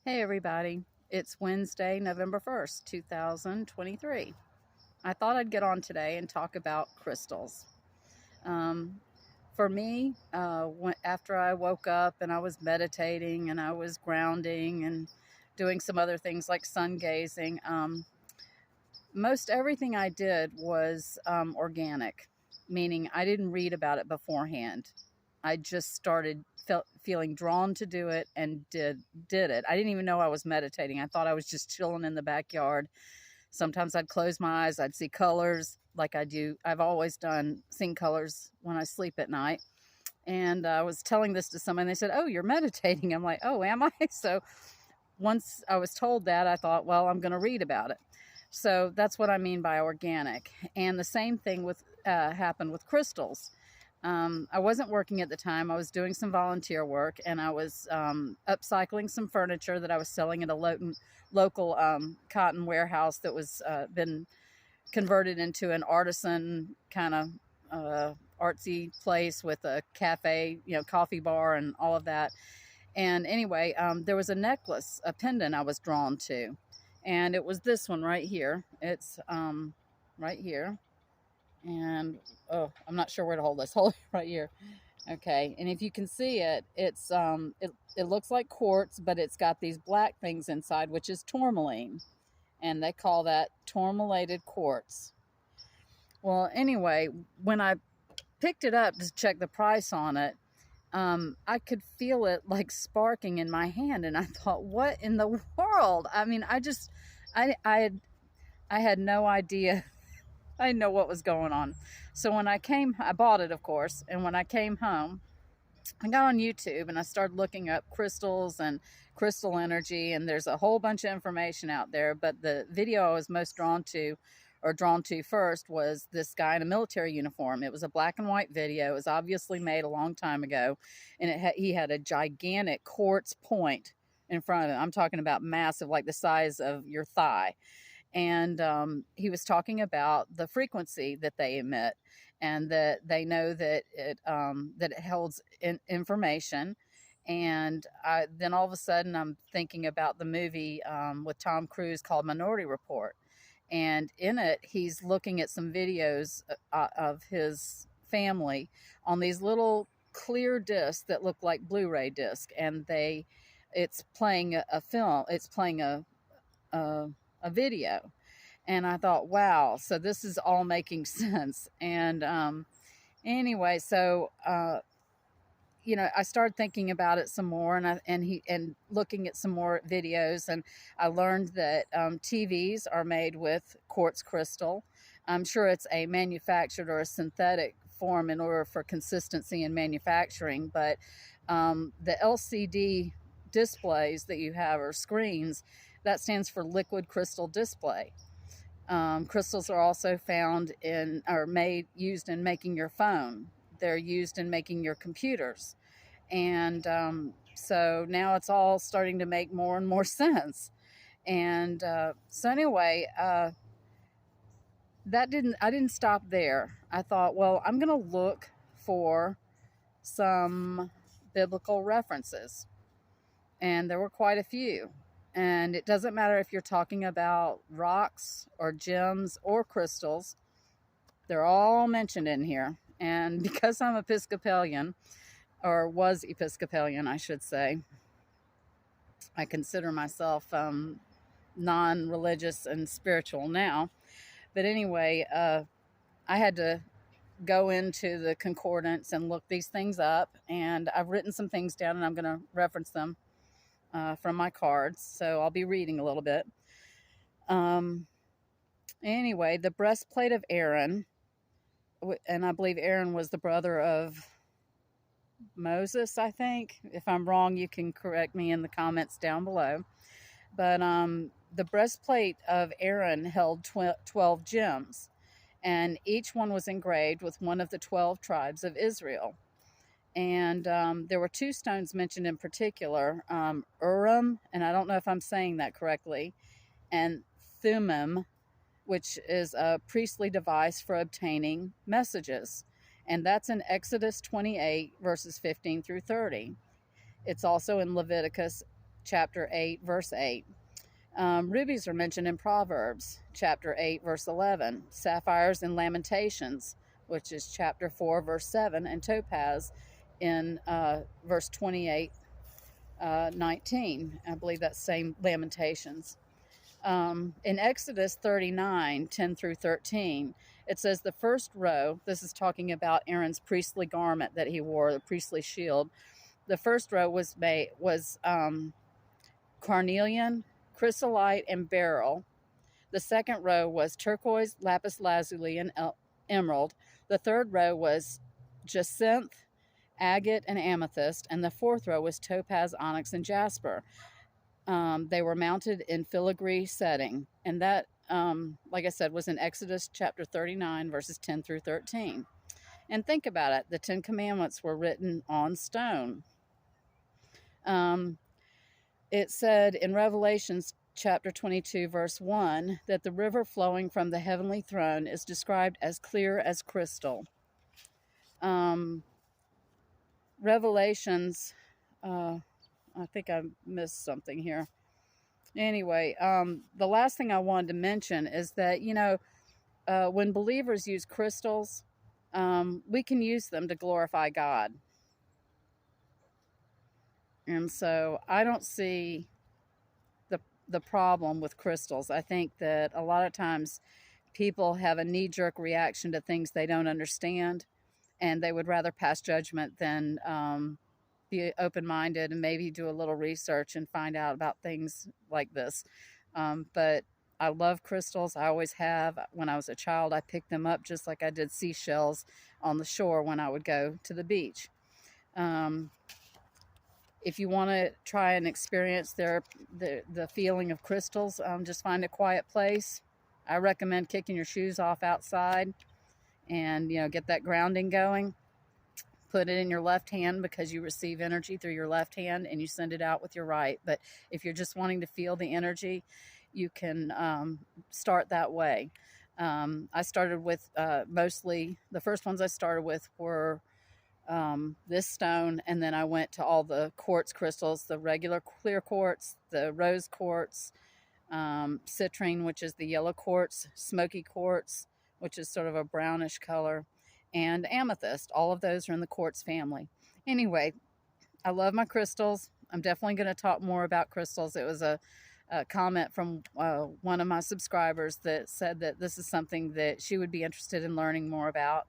Hey everybody, it's Wednesday, November 1st, 2023. I thought I'd get on today and talk about crystals. Um, for me, after I woke up and I was meditating and I was grounding and doing some other things like sun gazing, most everything I did was organic, meaning I didn't read about it beforehand. I just started feeling drawn to do it and did it. I didn't even know I was meditating. I thought I was just chilling in the backyard. Sometimes I'd close my eyes, I'd see colors like I do. I've always seen colors when I sleep at night. And I was telling this to someone, they said, "Oh, you're meditating." I'm like, "Oh, am I?" So once I was told that, I thought, well, I'm going to read about it. So that's what I mean by organic. And the same thing with happened with crystals. I wasn't working at the time. I was doing some volunteer work, and I was upcycling some furniture that I was selling at a local cotton warehouse that was been converted into an artisan kind of artsy place with a cafe, coffee bar, and all of that. And anyway, there was a necklace, a pendant I was drawn to, and it was this one right here. It's right here, and oh, I'm not sure where to hold this. Hold it right here. Okay, and if you can see it, it looks like quartz, but it's got these black things inside, which is tourmaline, and they call that tourmalated quartz. Well, anyway, when I picked it up to check the price on it, I could feel it like sparking in my hand, and I thought, "What in the world?" I mean, I had no idea. I didn't know what was going on. So I bought it, of course, and when I came home, I got on YouTube and I started looking up crystals and crystal energy, and there's a whole bunch of information out there. But the video I was most drawn to first was this guy in a military uniform. It was a black and white video. It was obviously made a long time ago, and he had a gigantic quartz point in front of him. I'm talking about massive, like the size of your thigh. And he was talking about the frequency that they emit, and that they know that it holds information. And then all of a sudden, I'm thinking about the movie with Tom Cruise called Minority Report, and in it, he's looking at some videos of his family on these little clear discs that look like Blu-ray discs, and it's playing a film. It's playing a a video. And I thought, wow, so this is all making sense. And anyway, so I started thinking about it some more, and looking at some more videos, and I learned that TVs are made with quartz crystal. I'm sure it's a manufactured or a synthetic form in order for consistency in manufacturing, but the LCD displays that you have, or screens, that stands for liquid crystal display. Crystals are also used in making your phone. They're used in making your computers. And so now it's all starting to make more and more sense. And so anyway, I didn't stop there. I thought, well, I'm going to look for some biblical references. And there were quite a few. And it doesn't matter if you're talking about rocks or gems or crystals, they're all mentioned in here. And because I'm Episcopalian, or was Episcopalian, I should say, I consider myself non religious and spiritual now. But anyway, I had to go into the concordance and look these things up. And I've written some things down, and I'm going to reference them from my cards. So I'll be reading a little bit. Anyway, the breastplate of Aaron, and I believe Aaron was the brother of Moses, I think. If I'm wrong, you can correct me in the comments down below. But the breastplate of Aaron held 12 gems, and each one was engraved with one of the 12 tribes of Israel. And there were two stones mentioned in particular, Urim, and I don't know if I'm saying that correctly, and Thummim, which is a priestly device for obtaining messages. And that's in Exodus 28, verses 15 through 30. It's also in Leviticus chapter 8, verse 8. Rubies are mentioned in Proverbs, chapter 8, verse 11. Sapphires in Lamentations, which is chapter 4, verse 7. And topaz in verse 28, 19. I believe that's same Lamentations. In Exodus 39, 10 through 13, it says the first row, this is talking about Aaron's priestly garment that he wore, the priestly shield. The first row was carnelian, chrysolite, and beryl. The second row was turquoise, lapis lazuli, and emerald. The third row was jacinth, agate, and amethyst. And the fourth row was topaz, onyx, and jasper. They were mounted in filigree setting. And that, like I said, was in Exodus chapter 39, verses 10 through 13. And think about it. The Ten Commandments were written on stone. It said in Revelations chapter 22, verse 1, that the river flowing from the heavenly throne is described as clear as crystal. Revelations, I think I missed something here. Anyway, the last thing I wanted to mention is that, when believers use crystals, we can use them to glorify God. And so I don't see the problem with crystals. I think that a lot of times people have a knee-jerk reaction to things they don't understand, and they would rather pass judgment than be open-minded and maybe do a little research and find out about things like this. But I love crystals. I always have. When I was a child, I picked them up just like I did seashells on the shore when I would go to the beach. If you want to try and experience the feeling of crystals, just find a quiet place. I recommend kicking your shoes off outside and, get that grounding going. Put it in your left hand because you receive energy through your left hand and you send it out with your right. But if you're just wanting to feel the energy, you can start that way. I started with mostly, the first ones I started with were this stone, and then I went to all the quartz crystals, the regular clear quartz, the rose quartz, citrine, which is the yellow quartz, smoky quartz, which is sort of a brownish color, and amethyst. All of those are in the quartz family. Anyway, I love my crystals. I'm definitely going to talk more about crystals. It was a comment from one of my subscribers that said that this is something that she would be interested in learning more about.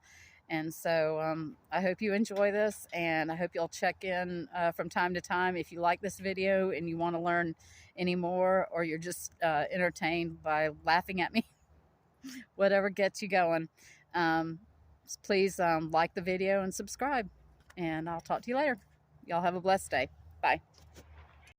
And so I hope you enjoy this, and I hope you'll check in from time to time. If you like this video and you want to learn any more, or you're just entertained by laughing at me, whatever gets you going, please like the video and subscribe. And I'll talk to you later. Y'all have a blessed day. Bye.